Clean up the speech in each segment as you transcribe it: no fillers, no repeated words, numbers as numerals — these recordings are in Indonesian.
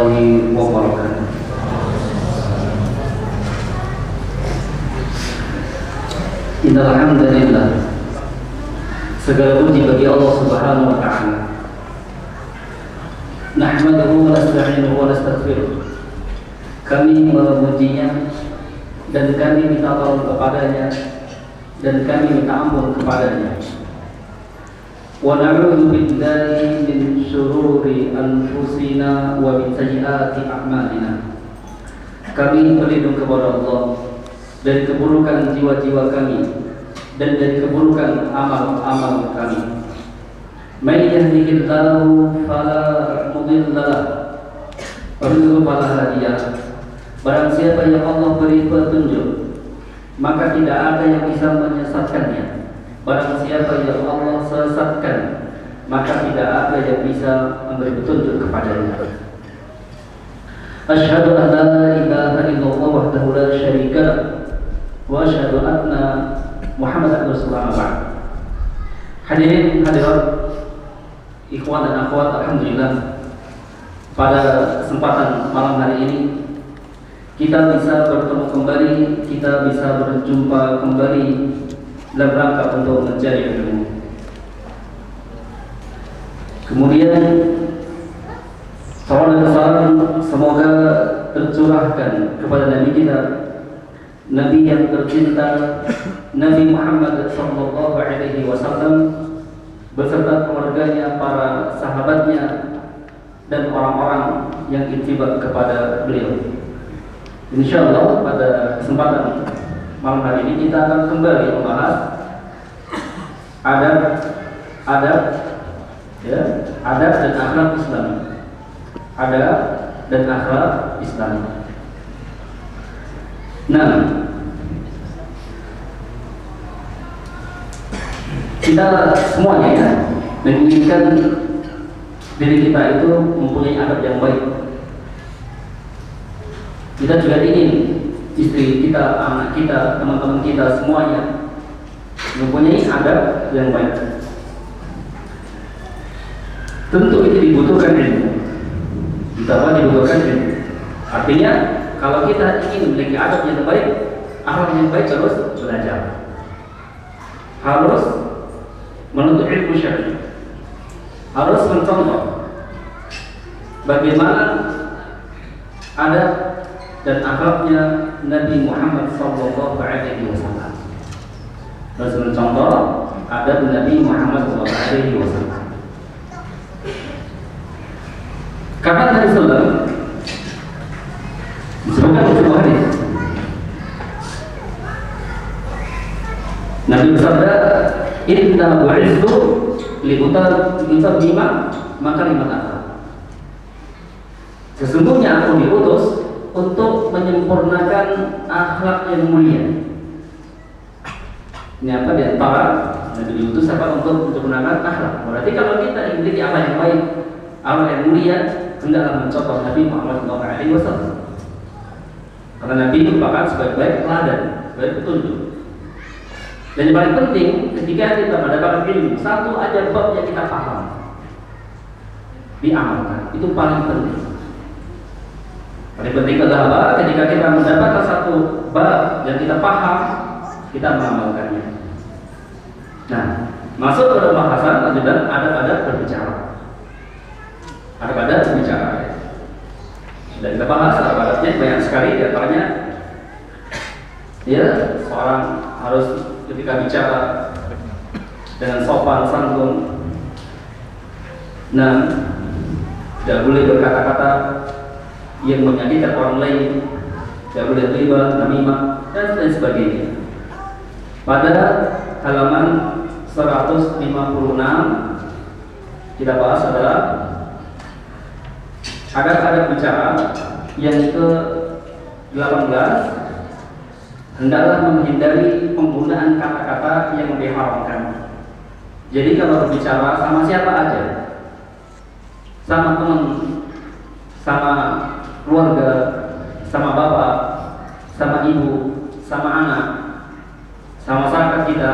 warahmatullahi wabarakatuh. Innal hamdalillah, segala puji bagi Allah Subhanahu wa taala. Nahmaduhu wa nasta'inuhu wa nastaghfiruh. Kami memujinya dan kami minta tolong kepadanya dan kami minta ampun kepadanya. Wa na'udzu billahi min syururi anfusina wa min sayyiati a'malina. Kami berlindung kepada Allah dari keburukan jiwa-jiwa kami dan dari keburukan amal-amal kami. May yahdihillahu fala mudilla lahu wa man yudlil fala hadiya lahu. Barang siapa yang Allah beri petunjuk, maka tidak ada yang bisa menyesatkannya. Barang siapa yang Allah sesatkan, maka tidak ada yang bisa memberi petunjuk kepadanya. Asyhadu an la ilaha illallah wahdahu la syarika lah wa asyhadu anna Muhammadan rasulullah ba'd. Hadirin hadirat, ikhwan dan akhwat, alhamdulillah pada kesempatan malam hari ini kita bisa bertemu kembali, kita bisa berjumpa kembali dalam rangka untuk mencari ilmu. Kemudian salawat dan salam semoga tercurahkan kepada Nabi kita, Nabi yang tercinta, Nabi Muhammad sallallahu alaihi wasallam beserta keluarganya, para sahabatnya dan orang-orang yang ittiba kepada beliau. Insyaallah pada kesempatan malam hari ini kita akan kembali membahas adab dan akhlak Islami. Adab dan akhlak Islami. Nah, kita semuanya ya menginginkan diri kita itu mempunyai adab yang baik. Kita juga ingin istri kita, anak kita, teman-teman kita semuanya mempunyai adab yang baik. Tentu itu dibutuhkan ilmu. Dibutuhkan ilmu. Artinya kalau kita ingin memiliki adab yang baik, akhlak yang baik, harus belajar, harus menuntut ilmu syar'i, harus mencontoh bagaimana adab dan akhlaknya Nabi Muhammad sallallahu alaihi wasallam. Harus mencontoh adab Nabi Muhammad sallallahu alaihi wasallam. Karena Nabi sallallahu disebutkan dalam sebuah hadis, Nabi bersabda, "Inna bu'itsu liutammima makarimat akhlak." Sesungguhnya aku diutus untuk menyempurnakan akhlak yang mulia. Ini apa di antara Nabi diutus apa untuk menyempurnakan akhlak. Berarti kalau kita ingin memiliki akhlak yang baik, akhlak yang mulia, hendaklah mencontoh Nabi Muhammad SAW. Karena Nabi itu merupakan sebaik-baik teladan, sebaik petunjuk. Dan yang paling penting ketika kita mendapatkan ilmu, satu aja bab yang kita paham diamalkan, itu paling penting. Paling penting adalah apa? Ketika kita mendapatkan satu bab yang kita paham, kita mengamalkannya. Nah, masuk ke pembahasan lanjutan adab-adab berbicara. Adab-adab berbicara. Sudah kita bahas adab-adabnya banyak sekali, di antaranya ya, seorang harus ketika bicara dengan sopan santun. Nah, tidak boleh berkata-kata yang menyakitkan orang lain, tidak boleh riba, namimah, dan lain sebagainya. Pada halaman 156 kita bahas adalah adab-adab bicara yang ke-18. Hendaklah menghindari penggunaan kata-kata yang diharamkan. Jadi kalau berbicara sama siapa aja, sama teman, sama keluarga, sama bapak, sama ibu, sama anak, sama masyarakat kita,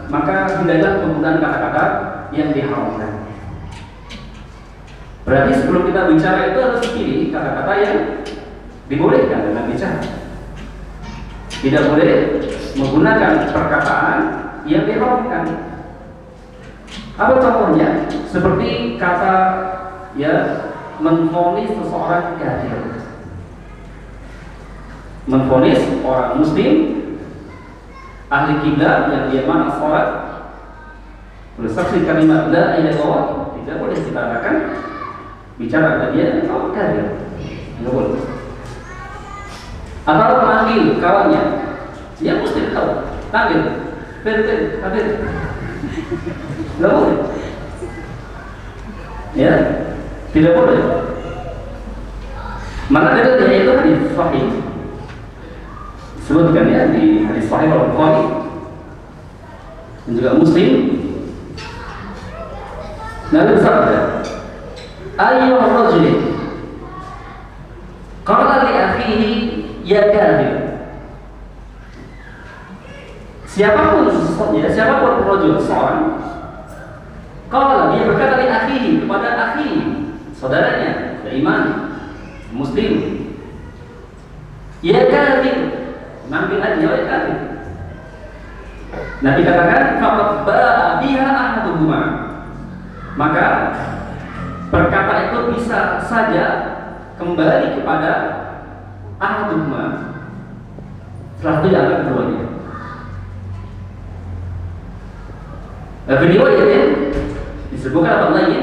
maka hindarilah penggunaan kata-kata yang diharamkan. Berarti sebelum kita bicara itu harus pilih kata-kata yang dibolehkan dalam bicara. Tidak boleh menggunakan perkataan yang diharamkan. Apa contohnya? Seperti kata ya menvonis seseorang kafir, menvonis orang muslim ahli kiblat yang dia mana sholat bersaksi kalimat la ilaha illallah, tidak boleh kita katakan bicara kepada dia oh kafir, tidak boleh. Atau memanggil kawannya, dia muslim tahu, panggil kafir, tidak boleh. Ya, tidak boleh. Maka dalilnya itu hadis sahih. Sebutkan ya di hadis sahih Al-Bukhari dan juga Muslim. Nabi bersabda, "Ayyuhar rajul qala li akhihi ya kafir." Siapapun rajul seorang, kalau dia berkata li akhihi kepada akhi, saudaranya, beriman, muslim, ya kafir, manggil aja ya kafir. Nabi katakan, faqad ba'a biha ahaduhuma. Maka perkataan itu bisa saja kembali kepada ahaduhuma. Setelah itu dianggap keduanya. Beliau ini disebutkan apa lagi?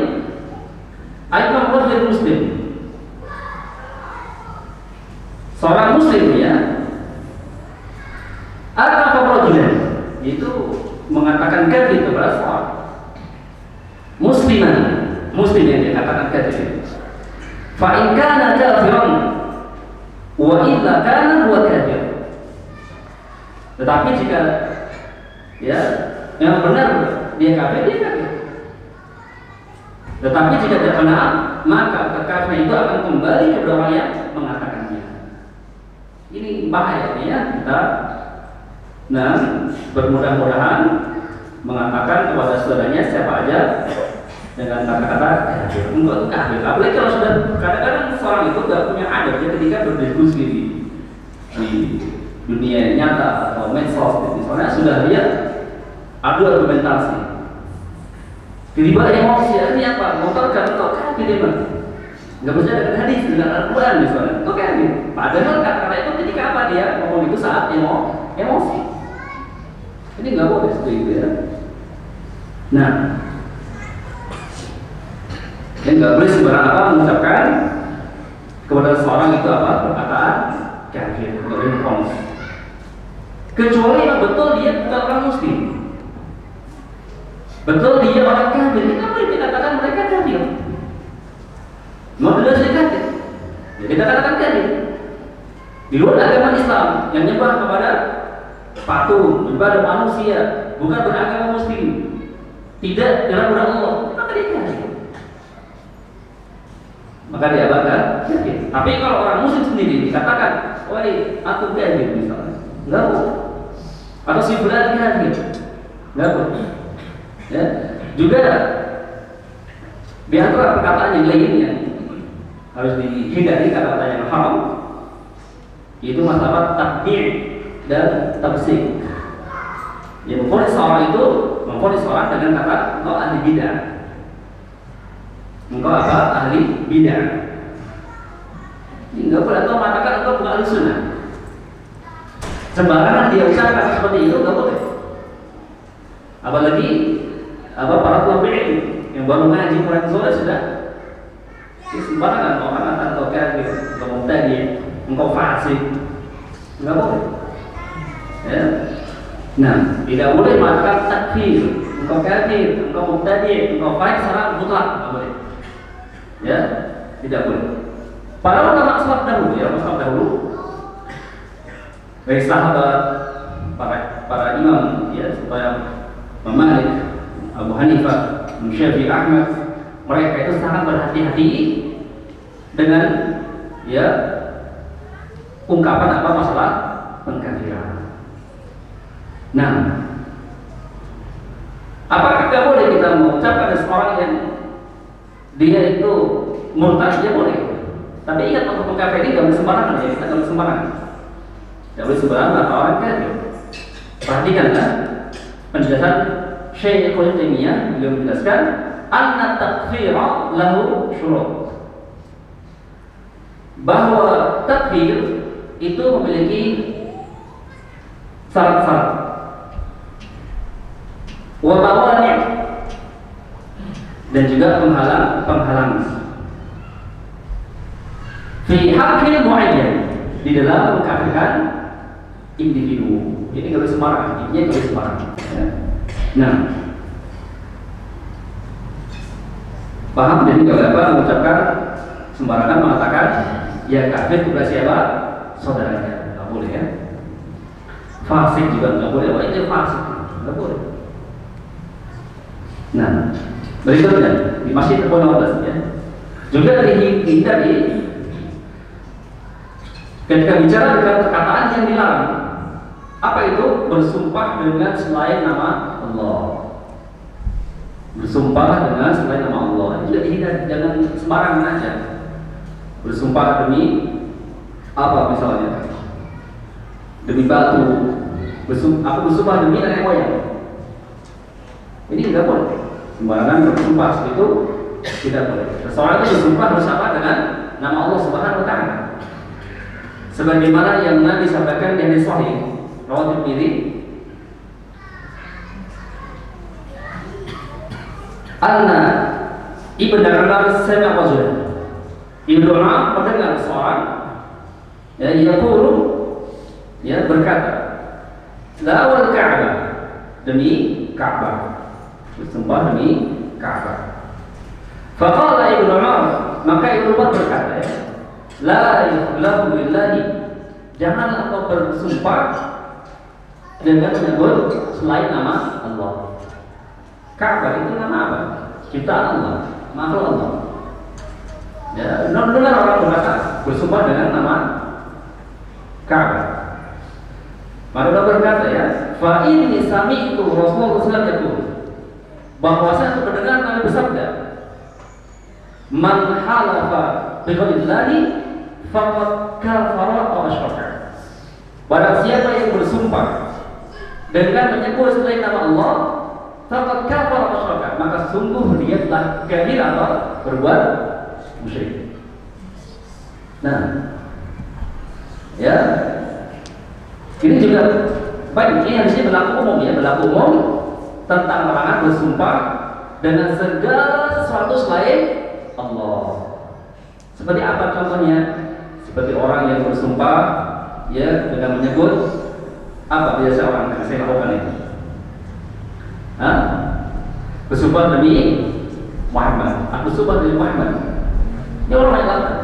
Ayyuhal rajul muslim. Seorang muslim ya. Apa rajulan? Itu mengatakan kafir kepada seorang musliman, muslim yang dikatakan kafir. Fa in kana kafiran wa illa kana huwa kafir. Tetapi jika ya yang benar dia kafir, dia kafir. Tetapi jika tidak benar, maka kekafiran itu akan kembali kepada orang yang mengatakannya. Ini bahaya ya kita. Nah, bermudah-mudahan mengatakan kepada saudaranya siapa aja dengan kata-kata kafir, enggak kafir. Apalagi kalau sudah kadang-kadang seorang itu tidak punya adab ya ketika berdiskusi di dunia nyata atau medsos, misalnya sudah lihat adu argumentasi, tiba-tiba emosi, ini apa? Motorkan kok kafir ya bang? Nggak bisa dengan hadis, dengan Al-Quran misalnya, kok kafir? Padahal kata-kata itu ketika apa dia ngomong itu saat emosi. Ini nggak boleh seperti itu ya. Nah, yang nggak boleh sembarang apa mengucapkan kepada seorang itu apa perkataan kafir, nggak boleh menfonis. Kecuali yang betul dia bukan orang muslim, betul dia orang kafir, kita boleh dikatakan mereka kafir. Mau jelas kafir, ya kita katakan kafir. Di luar agama Islam yang nyembah kepada patung, ibadah manusia, bukan beragama muslim, tidak dalam bulan Allah, maka dia kafir. Maka dia bakal kafir. Tapi kalau orang muslim sendiri dikatakan, wahai aku kafir misalnya, enggak boleh. Atau si fulan kafir, enggak boleh. Ya. Juga di antara perkataan yang lainnya harus dihindari kata-kata yang haram, itu masalah takbir dan tafsir. Yang memfonis seorang itu memfonis seorang dengan kata engkau ahli bidah. Engkau apa? Ahli bidah. Enggak boleh atau mengatakan engkau bukan ahli sunnah. Sembarangan dia ucapkan seperti itu enggak boleh. Apalagi para ulama yang baru ngaji Quran sudah sembarangan orang mengatakan engkau kafir, engkau mubtadi', engkau fasik. Enggak boleh. Ya. Nah, tidak boleh mengatakan takfir, engkau kafir, engkau mubtadi', engkau fasik secara mutlak, enggak boleh. Ya, tidak boleh. Para ulama salaf dahulu, ya, salaf dahulu, baik sahabat, para imam, ya, supaya Imam Malik, Abu Hanifah, Syafi'i, Ahmad, mereka itu sangat berhati-hati dengan ya ungkapan apa masalah pengkafiran. Nah, apakah tidak boleh kita mengucapkan seorang yang dia itu murtad dia boleh. Tapi ingat untuk mengkafiri nggak boleh sembarangan ya, kita nggak boleh sembarangan. Nggak boleh sembarangan atau orang kafir. Perhatikan kan penjelasan Syekhul Taimiyah, beliau menjelaskan anna takfira lahu syurut, bahwa takfir itu memiliki syarat-syarat, wa mawani' dan juga penghalang fi haqqil mu'ayyan, di dalam mengkafirkan individu. Ini nggak boleh sembarangan, intinya nggak boleh sembarangan. Nah, paham? Jadi nggak boleh apa mengucapkan sembarangan mengatakan ya kafir kepada siapa? Saudaranya, nggak boleh ya. Fasik juga nggak boleh, wah itu fasik, nggak boleh. Nah, berikutnya di masjid Al-Quran ya, juga dihindari ketika bicara dengan perkataan yang dilarang. Apa itu? Bersumpah dengan selain nama Allah. Bersumpah dengan selain nama Allah. Itu juga dihindari, jangan sembarangan aja. Bersumpah demi apa misalnya? Demi batu. Aku bersumpah demi nenek moyang. Ini tidak boleh. Sembarangan bersumpah seperti itu tidak boleh. Seseorang itu bersumpah bersama dengan nama Allah Subhanahu wa taala. Sebagaimana yang Nabi sampaikan di hadis sahih riwayat Tirmidzi, anna Ibnu Umar sami'a rajul. Ibnu Umar mendengar seorang yaqulu berkata, la wal Ka'bah, demi Ka'bah, bersumpah demi Ka'bah. Faqala Ibnu Umar, maka Ibnu Umar berkata, la yukhlafu billahi, janganlah kau bersumpah dengan menyebut selain nama Allah. Ka'bah itu nama apa? Ciptaan Allah, makhluk Allah. Ya, dengar orang berkata bersumpah dengan nama Ka'bah. Maka dia berkata ya, fa inni sami'tu Rasulullah sallallahu alaihi wasallam, bahwa saya mendengar Nabi bersabda, man halafa bi ghairillah faqad kafara aw asyraka. Barang siapa yang bersumpah dengan menyebut selain nama Allah, faqad kafara aw asyraka, maka sungguh dia telah kafir atau berbuat musyrik. Nah, ya, ini juga baik, ini harusnya berlaku umum ya, berlaku umum tentang larangan bersumpah dengan segala sesuatu selain Allah. Seperti apa contohnya? Seperti orang yang bersumpah ya dengan menyebut apa biasa orang yang saya lakukan itu? Bersumpah demi Muhammad. Aku sumpah demi Muhammad. Ini orang yang lakukan.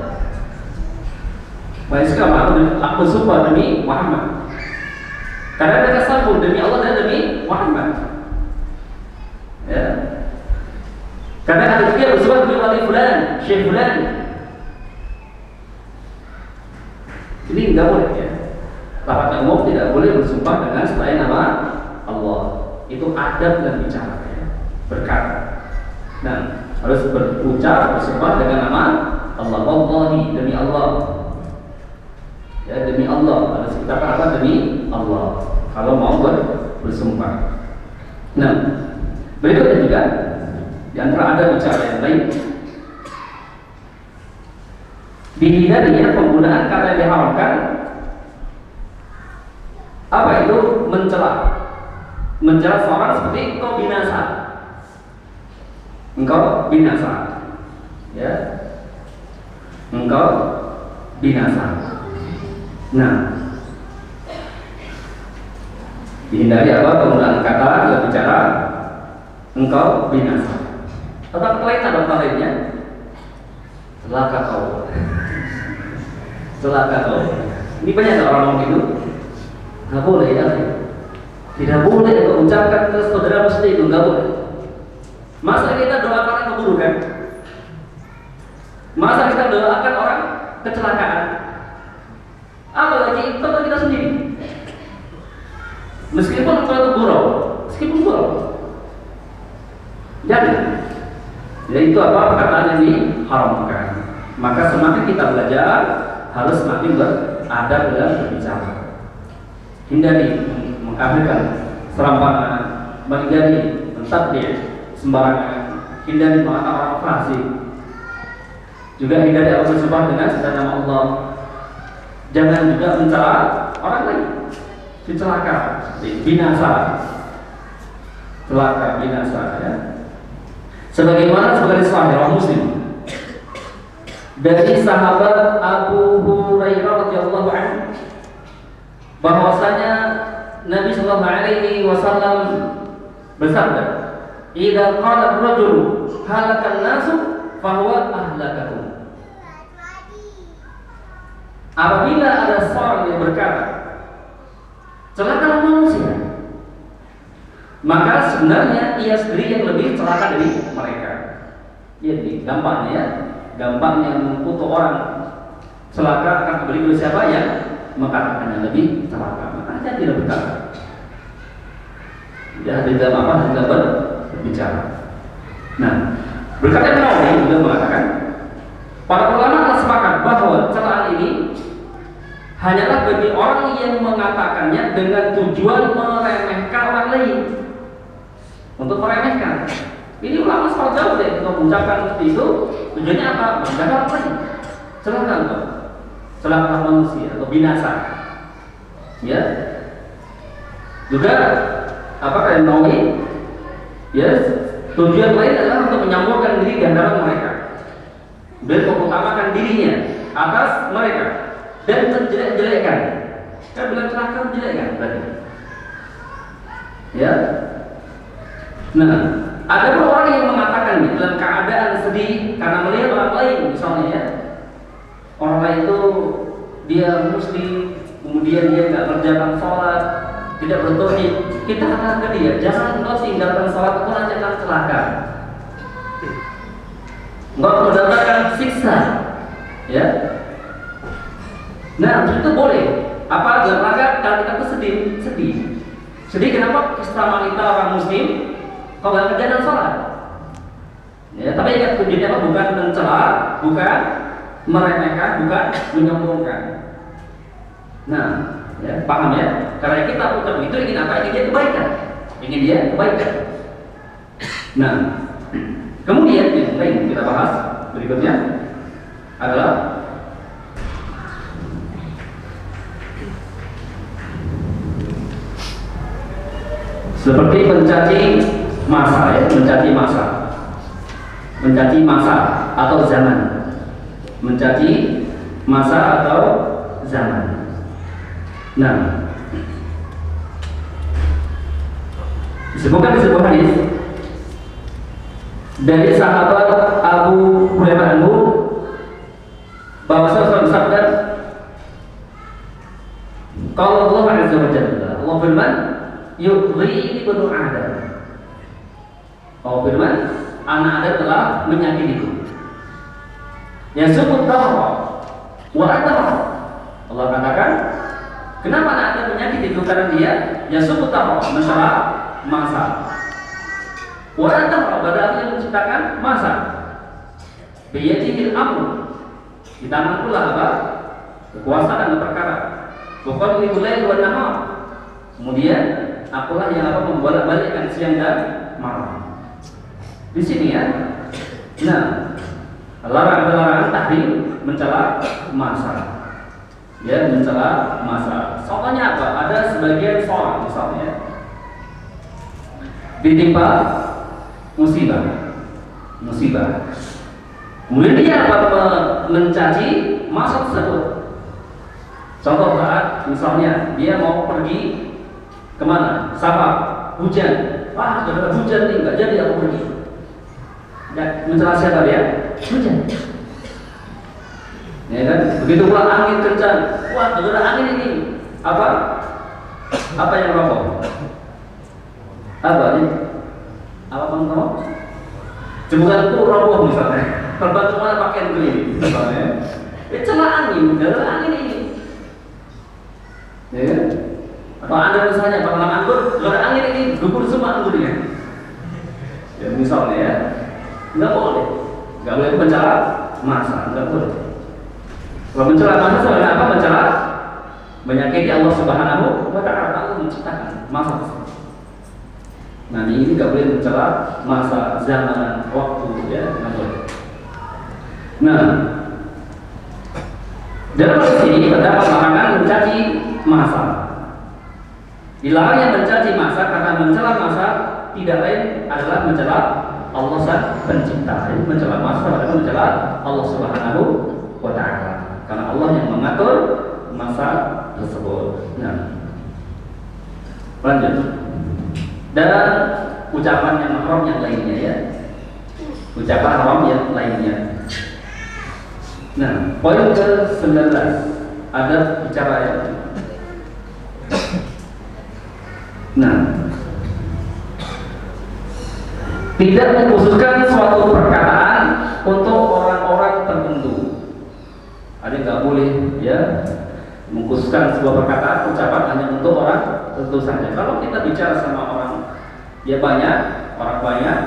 Baik sekali, aku sumpah demi Muhammad. Karena mereka sambung demi Allah dan demi Muhammad. Ya. Karena ada juga bersumpah demi wali fulan, syekh fulan. Ini enggak boleh ya. Larangan umum tidak boleh bersumpah dengan selain nama Allah. Itu adab dan bicara ya. Berkata. Nah, harus berucap bersumpah dengan nama Allah. Wallahi, demi Allah. Ya, demi Allah. Harus kita apa? Demi Allah. Kalau mau bersumpah. Nah, berikutnya juga di antara ada bicara yang lain, dihindari penggunaan kata yang diharamkan. Apa itu? Mencela seorang seperti engkau binasa. Engkau binasa. Ya. Engkau binasa. Nah, dihindari apa? Penggunaan kata dalam bicara engkau binasa. Atau lain ada lainnya? Celaka kau. Celaka kau. Ini banyak orang ngomong gitu. Nggak boleh ya. Tidak boleh kau ucapkan ke saudara seperti itu, nggak boleh. Masa kita doakan keburukan? Masa kita doakan orang kecelakaan? Apalagi teman kita sendiri. Meskipun itu buruk, jadi itu apa perkataan yang diharamkan. Maka semakin kita belajar, harus semakin beradab dalam berbicara. Hindari mengkafirkan, serampangan, menghindari mentadbir sembarangan, hindari mengatakan orang fasik. Juga hindari Allah bersumpah dengan nama Allah. Jangan juga mencela orang lain, dicelaka, binasa, celaka, binasa. Ya. Sebagaimana sebagai sahih Muslim dari sahabat Abu Hurairah radhiyallahu anhu, bahwasanya Nabi sallallahu alaihi wasallam bersabda, "Idza qala ar-rajulu halakan nasu fa huwa ahlakahum." Apabila ada seorang yang berkata, celakalah manusia, maka sebenarnya ia sendiri yang lebih celaka dari mereka. Jadi gampangnya ya, gampangnya mengutuk orang celaka akan kembali ke siapa yang mengatakan yang lebih celaka. Makanya tidak berkata. Ya, di dalam apa? Di dalam berbicara. Nah, berkata Nawawi juga mengatakan, para ulama telah sepakat bahwa celaan ini hanyalah bagi orang yang mengatakannya dengan tujuan meremehkan orang lain. Untuk meremehkan. Ini ulama sepakat jauh deh untuk mengucapkan seperti itu. Tujuannya apa? Meremehkan orang lain. Celaka enggak? Celaka manusia atau binasa. Ya. Juga apa kata Nawawi? Ya, tujuan lain adalah untuk menyambungkan diri di antara mereka. Dan mengutamakan dirinya atas mereka dan menjelek-jelekkan. Kan bilang celaka menjelekkan berarti. Ya. Nah, ada orang yang mengatakannya dalam keadaan sedih karena melihat orang lain, misalnya ya. Orang lain itu dia muslim, kemudian dia nggak kerjakan sholat, tidak bertauhid. Kita katakan ke dia, jangan engkau tinggalkan sholat, engkau nanti akan celaka. Engkau mendapatkan siksa, ya. Nah, itu boleh. Apa dalam rangka kalau kita tuh sedih. Sedih kenapa? Selama kita orang muslim, kau nggak kerjakan sholat. Ya, tapi ingat tujuannya apa? Bukan mencela, bukan meremehkan, bukan menyombongkan. Nah, ya, paham ya? Karena kita ucap itu ingin apa? Ingin dia kebaikan. Ingin dia kebaikan. Nah, kemudian yang lain kita bahas berikutnya adalah seperti mencaci masa, ya, mencaci masa atau zaman, mencaci masa atau zaman. Nah, disebutkan di sebuah hadis dari sahabat Abu Hurairah bahwa Rasulullah bersabda, "Qala Allah Azza wa Jalla, Allah firman, yughri ibnu Adam." Allah firman, anak Adam telah menyakitiku. Yasubut dahra wa adhara. Allah katakan, kenapa anak Adam menyakitiku? Karena dia yasubut dahra, mencela masa. Wa adhara, padahal yang menciptakan masa. Biyadihil amr, di tangan pula apa? Kekuasaan dan perkara. Bukan mulai dua nama. Kemudian akulah yang apa membolak-balikkan siang dan malam. Di sini ya. Nah, larangan tahrim mencela masa. Ya, mencela masa. Soalnya apa? Ada sebagian seorang misalnya ditimpa musibah. Kemudian dia apa? Mencaci masa tersebut. Contoh saat misalnya dia mau pergi kemana? Sabah, hujan. Wah, gara-gara hujan nih, nggak jadi aku pergi. Ya, mencela siapa dia? Hujan. Ya kan? Begitu pula angin kencang. Wah, gara-gara angin ini apa? Apa yang roboh? Apa ini? Apa kamu? Jembatan itu roboh misalnya. Terbang kemana pakaian gelimis misalnya. Celah angin, gara-gara angin ini. Ya kan? Atau Anda misalnya penanam anggur, gara-gara angin ini gugur semua anggurnya. Ya misalnya ya. Nggak boleh mencela masa, nggak boleh. Kalau mencela masa sebenarnya apa? Mencela menyakiti Allah Subhanahu wa Ta'ala. Allah menciptakan masa. Nah ini nggak boleh mencela masa, zaman, waktu, ya nggak boleh. Nah dalam hadis ini terdapat larangan mencaci masa. Dilarang yang mencaci masa karena mencela masa tidak lain adalah mencela Allah Sang Pencipta. Jadi mencela masa adalah mencela Allah Subhanahu wa Ta'ala. Karena Allah yang mengatur masa tersebut. Nah, lanjut. Dan ucapan yang haram yang lainnya ya. Ucapan haram yang lainnya. Nah, poin ke-19 ada bicara ya. Nah, tidak mengkhususkan suatu perkataan untuk orang-orang tertentu. Ada nggak boleh ya mengkhususkan sebuah perkataan ucapan hanya untuk orang tertentu saja. Kalau kita bicara sama orang ya banyak, orang banyak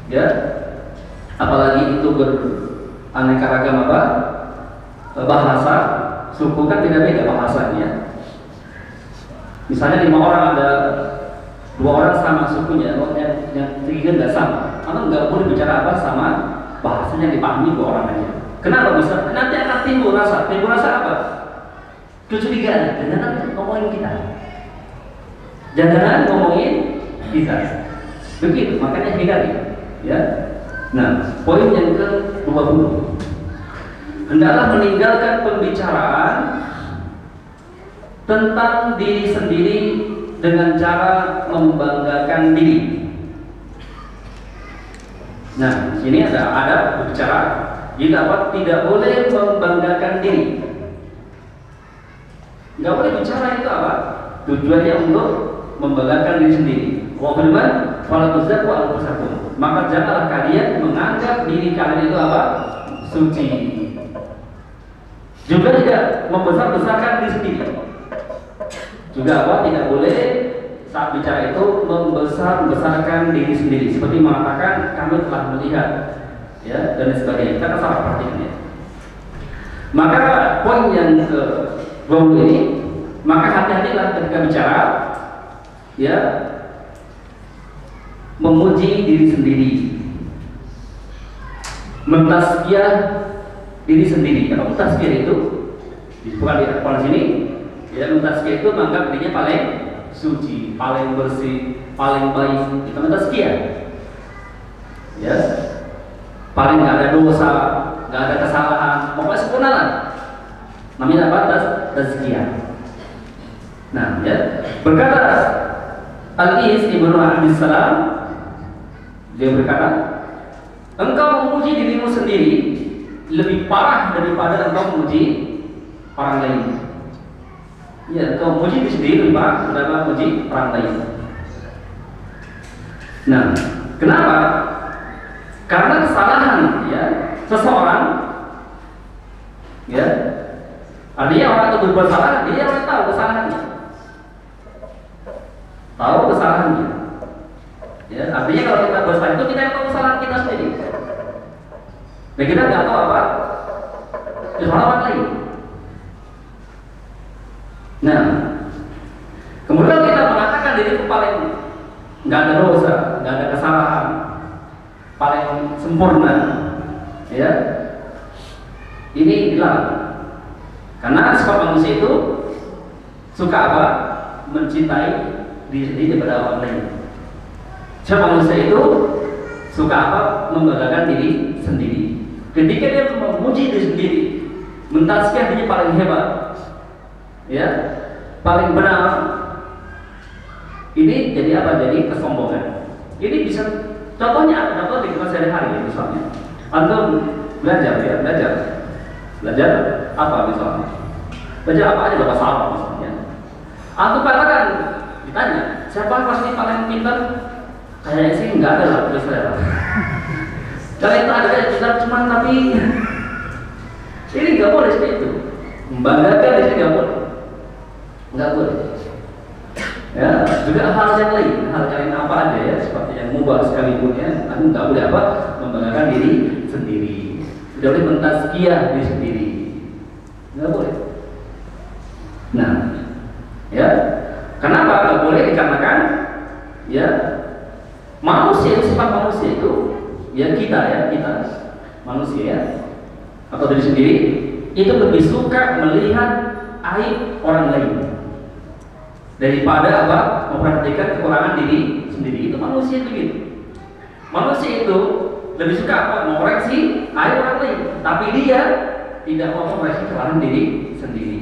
ya, apalagi itu beraneka ragam apa bahasa, suku kan tidak beda bahasanya. Misalnya 5 orang ada 2 orang sama sukunya, yang 3 nggak sama, maka nggak boleh bicara apa sama bahasanya dipahami 2 orang aja. Kenapa bisa? Nanti akan timbul rasa apa? Kecurigaan. Jangan ngomongin kita. Jangan ngomongin kita. Begitu, makanya hindari. Ya. Nah, poin yang ke-20. Hendaklah meninggalkan pembicaraan tentang diri sendiri dengan cara membanggakan diri. Nah, sini ada bicara tidak boleh membanggakan diri. Nggak boleh bicara itu apa? Tujuannya untuk membanggakan diri sendiri. Wa firman, "Fala tuzakku anfusakum." Maka janganlah kalian menganggap diri kalian itu apa? Suci. Juga tidak membesar-besarkan diri sendiri. Juga apa? Tidak boleh saat bicara itu membesar-besarkan diri sendiri. Seperti mengatakan kami telah melihat, ya dan sebagainya. Kita salah perhatiannya. Maka poin yang ke-20 ini, maka hati-hatilah ketika bicara, ya, memuji diri sendiri, mentazkiyah diri sendiri. Kalau mentazkiyah itu bukan di Al-Quran sini, ya, mentazkiyah itu menganggap dirinya paling suci, paling bersih, paling baik. Itu mentazkiyah, ya, paling nggak ada dosa, nggak ada kesalahan, pokoknya sempurna lah. Namanya apa? Tazkiyah. Nah, ya, berkata Al-Is Ibnu Abdus Salam, dia berkata, engkau memuji dirimu sendiri lebih parah daripada engkau memuji orang lain. Ya, engkau memuji diri sendiri lebih parah daripada memuji orang lain. Nah, kenapa? Karena kesalahan ya seseorang, ya, artinya orang itu berbuat salah, dia harus tahu kesalahannya, ya, artinya kalau kita bersalah itu kita yang tahu kesalahan kita sendiri, dan kita nggak tahu apa kesalahan orang lain. Nah, kemudian kita mengatakan diri itu paling nggak ada dosa, nggak ada kesalahan, paling sempurna, ya, ini dilarang. Karena sifat manusia itu suka apa? Mencintai diri sendiri daripada orang lain. Sifat manusia itu suka apa? Membanggakan diri sendiri. Ketika dia memuji diri sendiri, mentazkiyah dirinya paling hebat, ya, paling benar, ini jadi apa? Jadi kesombongan. Ini bisa, contohnya contoh di kehidupan sehari-hari misalnya. Antum belajar ya, belajar apa misalnya? Belajar apa aja bahasa Arab misalnya. Antum katakan, ditanya, siapa kelas ini paling pintar? Kayaknya sih nggak ada lah tulis saya. Kalau itu ada kayak pintar cuman tapi ini nggak boleh seperti itu. Membanggakan di sini nggak boleh. Ya, juga hal yang lain apa aja ya, seperti yang mubah sekalipun ya, nggak boleh apa membanggakan diri sendiri. tidak boleh mentazkiyah diri sendiri, nggak boleh. Nah, ya, kenapa nggak boleh? Dikarenakan ya manusia, sifat manusia itu ya kita manusia ya, atau diri sendiri itu lebih suka melihat aib orang lain daripada memperhatikan kekurangan diri sendiri. Itu manusia begitu. Manusia itu lebih suka mengoreksi aib orang lain, tapi dia tidak mau mengoreksi kesalahan diri sendiri.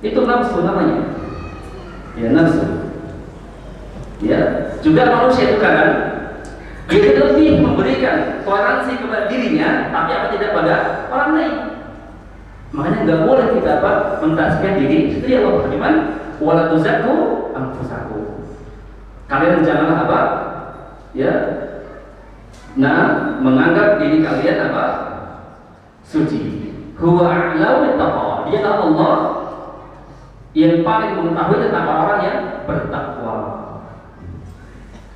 Itu nafsu namanya. Ya, nafsu. Ya, juga manusia itu kadang dia lebih memberikan toleransi kepada dirinya, tapi tidak pada orang lain. Makanya nggak boleh kita mentazkiyah diri sendiri. Allah berfirman, "Wala tuzakku anfusakum." Kalian janganlah ya, menganggap diri kalian suci. Huwa a'lamu bittaqwa. Dialah Allah yang paling mengetahui tentang orang yang bertakwa.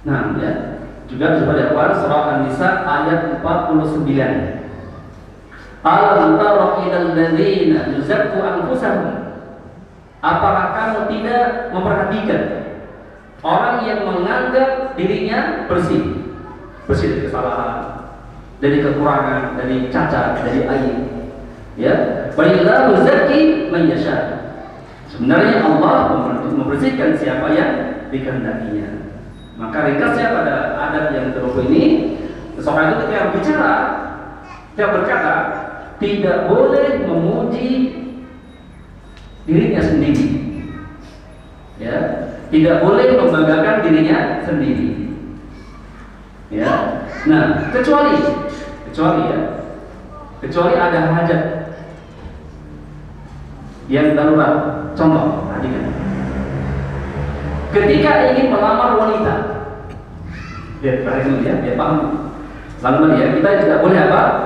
Nah, ya, juga disebut di Al-Quran surah An-Nisa ayat 49. Alam tara ilal ladzina yuzakku anfusahum. Apakah kamu tidak memperhatikan orang yang menganggap dirinya bersih dari kesalahan, dari kekurangan, dari cacat, dari aib? Ya, walillahu yuzakki man yasha. Sebenarnya Allah membersihkan siapa yang dikehendakinya. Maka ringkasnya pada adat yang terlalu ini, seseorang itu ketika bicara, dia berkata tidak boleh memuji dirinya sendiri, ya, tidak boleh membanggakan dirinya sendiri, ya. Nah, kecuali ada hajat yang darurat. Contoh, ketika ingin melamar wanita, dia paham. Lalu ya, kita tidak boleh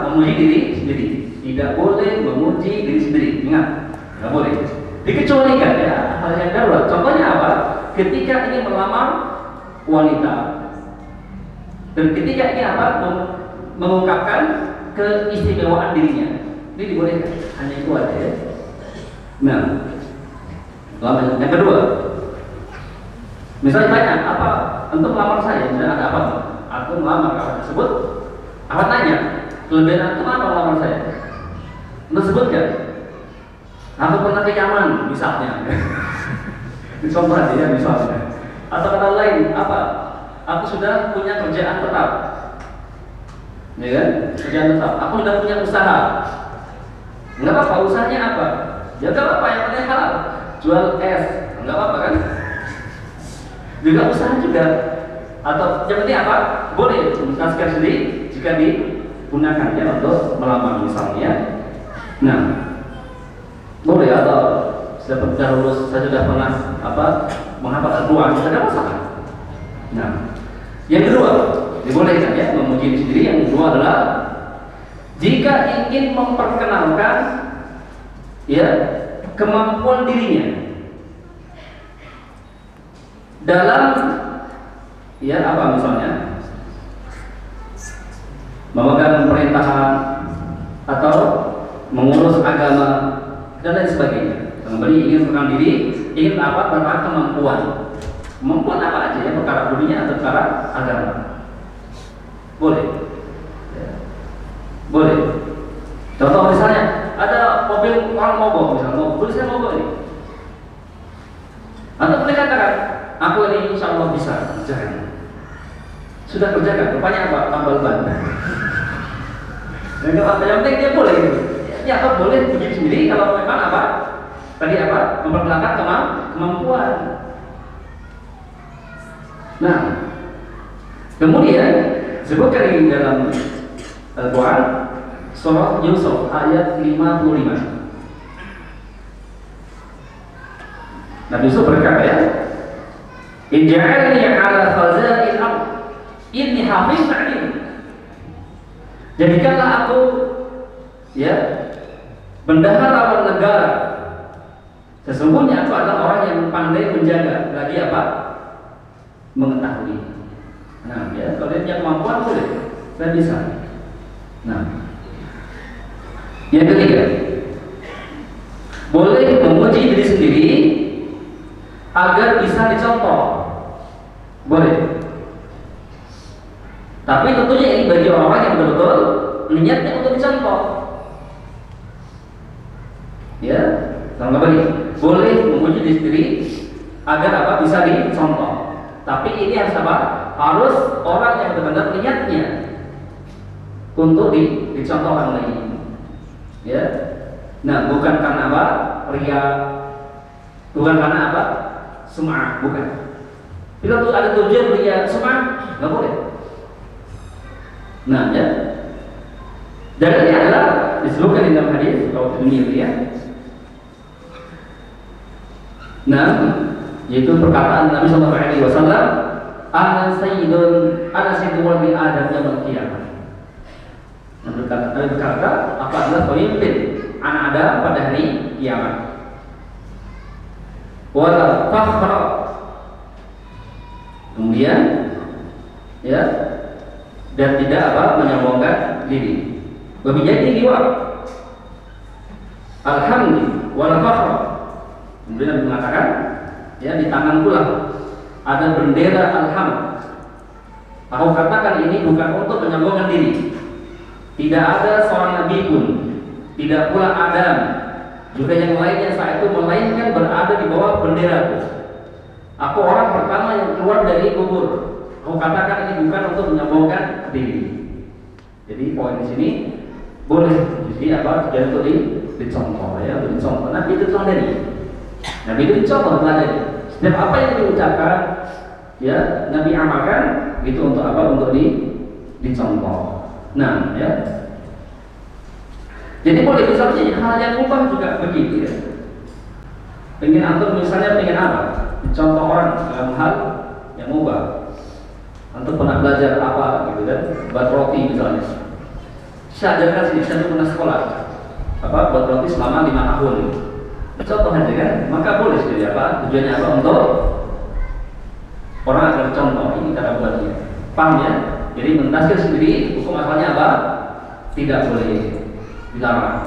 memuji diri sendiri, tidak boleh memuji diri sendiri. Ingat, nggak boleh. Dikecualikan ya hal yang darurat. Contohnya ketika ingin melamar wanita dan ketika ingin mengungkapkan keistimewaan dirinya, ini dibolehkan. Hanya itu aja ya. Nah, yang kedua, misalnya tanya untuk melamar saya, misalnya ada aku melamar kawan tersebut, tanya kelebihan itu apa melamar saya? Untuk sebutkan, aku pernah ke Yaman misalnya. Contoh aja ya misalnya. Atau kata lain, aku sudah punya kerjaan tetap, ya kan? Kerjaan tetap. Aku sudah punya usaha. Enggak apa-apa, usahanya apa? Ya enggak apa-apa, yang penting halal. Jual es, enggak apa-apa kan? Juga usaha juga. Atau yang penting boleh mentazkiyah sendiri jika digunakan ya untuk melamar misalnya. Nah, boleh atau sudah lulus, saya sudah pernah menghafal Al-Quran, tidak ada masalah. Nah, yang kedua dibolehkan ya memuji diri sendiri. Yang kedua adalah jika ingin memperkenalkan ya kemampuan dirinya dalam ya misalnya memegang pemerintahan atau mengurus agama dan lain sebagainya. Kembali ingin mengenal diri, ingin tentang kemampuan apa aja ya, perkara dunia atau perkara agama. Boleh ya. Boleh. Contoh misalnya ada mobil orang mogok, misalnya mobil saya mogok ini, atau boleh katakan aku ini insya Allah bisa kerjakan. Sudah kerjakan, rupanya tambal ban. Yang penting dia boleh gitu. Ya boleh begitu sendiri kalau memang memperkenalkan kemampuan. Nah, kemudian sebutkan di dalam Al-Quran surah Yusuf ayat 55. Nabi Yusuf berkata ya, "Ij'alni 'ala khaza'il ardh inni hafizun 'alim." Jadikanlah aku ya bendahara negara. Sesungguhnya aku adalah orang yang pandai menjaga, lagi mengetahui. Nah, ya kalau dia punya kemampuan boleh, saya bisa. Nah, Yang ketiga, boleh memuji diri sendiri agar bisa dicontoh. Boleh. Tapi tentunya ini bagi orang yang betul-betul niatnya untuk dicontoh. Ya, sama kembali. Boleh memuji diri sendiri agar apa? Bisa dicontoh. Tapi ini harus apa? Harus orang yang benar-benar niatnya untuk dicontoh orang lain. Ya. Nah, bukan karena apa? Ria. Bukan karena apa? Sum'ah, bukan. Bila tuh ada tujuan ria sum'ah, nggak boleh. Nah, ya. Dan ini adalah disebutkan di dalam hadis kalau ini ya. Nah, yaitu perkataan Nabi Sallallahu Alaihi Wasallam, "Ana sayyidul waladi Adam yaumil qiyamah." Nabi berkata, apa adalah pemimpin anak Adam pada hari kiamat. Wala fakhra. Kemudian, ya, dan tidak apa menyombongkan diri. Wabiyadi liwa. Alhamdulillah wala fakhra. Kemudian Nabi mengatakan, ya, di tangan pula ada bendera alhamd. Aku katakan ini bukan untuk menyombongkan diri. Tidak ada seorang nabi pun, tidak pula Adam, juga yang lainnya saat itu melainkan berada di bawah benderaku. Aku orang pertama yang keluar dari kubur. Aku katakan ini bukan untuk menyombongkan diri. Jadi poin di sini boleh jadi apa? Jadi untuk dicontoh, ya, untuk dicontoh. Nabi itu teladani. Nabi itu dicontoh teladani. Setiap apa yang diucapkan, ya, Nabi amalkan itu untuk apa? Untuk dicontoh. Nah, ya. Jadi boleh misalnya hal yang mubah juga begitu, ya. Pengen antum misalnya pengen apa? Contoh orang dalam hal yang mubah. Antum pernah belajar apa gitu kan? Buat roti misalnya. Saya ajarkan sini, saya pernah sekolah. Apa? Buat roti selama 5 tahun. Contoh aja kan? Maka boleh sendiri apa? Tujuannya apa? Untuk orang akan contoh ini cara buatnya. Paham ya? Jadi mentasir sendiri hukum asalnya apa? Tidak boleh, dilarang,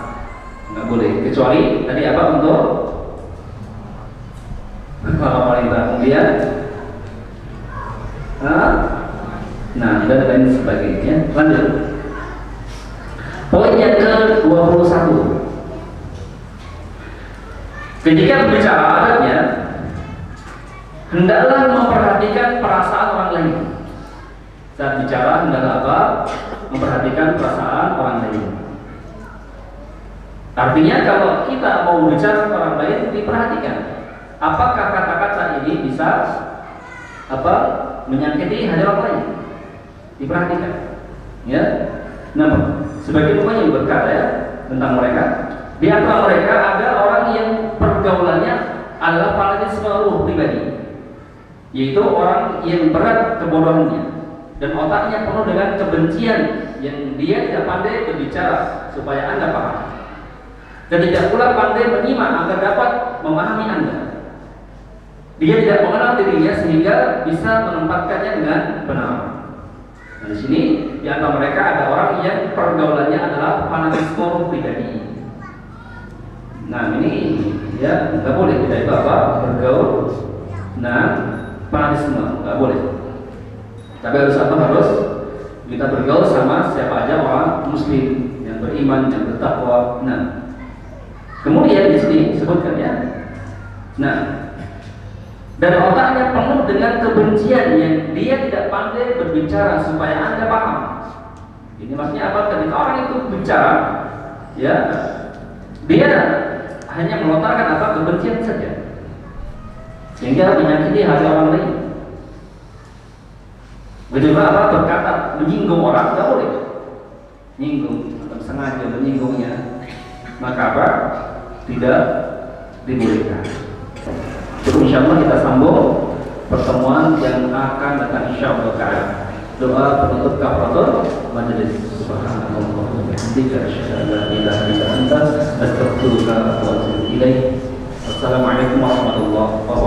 nggak boleh. Kecuali tadi apa? Untuk pemerintah. Kemudian, nah, dan lain sebagainya. Lanjut. Poin yang ke-21. Ketika berbicara adatnya, hendaklah memperhatikan perasaan orang lain. Saat bicara hendaklah apa? Memperhatikan perasaan orang lain. Artinya kalau kita mau bicara ke orang lain, diperhatikan apakah kata-kata ini bisa apa? Menyakiti hati orang lain. Diperhatikan. Ya. Nah, sebagai yang berkata, ya, tentang mereka, di antara mereka ada orang yang pergaulannya adalah fanatisme ruh pribadi, yaitu orang yang berat kebodohannya dan otaknya penuh dengan kebencian yang dia tidak pandai berbicara supaya Anda paham, dan tidak pula pandai menyimak agar dapat memahami Anda. Dia tidak mengenal dirinya sehingga bisa menempatkannya dengan benar. Nah, di sini di antara mereka ada orang yang pergaulannya adalah fanatisme pribadi. Nah, ini ya nggak boleh kita itu apa? Bergaul. Nah, fanatisme nggak boleh. Tapi harus apa? Harus kita bergaul sama siapa aja orang Muslim yang beriman, yang bertakwa. Nah, kemudian di sini disebutkan, ya. Nah, dan otaknya penuh dengan kebencian yang dia tidak pandai berbicara supaya Anda paham. Ini maksudnya apa? Ketika orang itu bicara, ya, dia hanya melontarkan apa? Kebencian saja, sehingga menyakiti hati orang lain. Begitu apa? Berkata menyinggung orang, tidak boleh. Nyinggung atau sengaja menyinggungnya, maka apa? Tidak dibolehkan. Jadi insyaallah kita sambung pertemuan yang akan datang insyaallah ta'ala. Doa penutup kafaratul majelis. Subhanallah wa bihamdika asyhadu an la ilaha illa anta astaghfiruka wa atubu ilaik. Wassalamualaikum warahmatullahi wabarakatuh.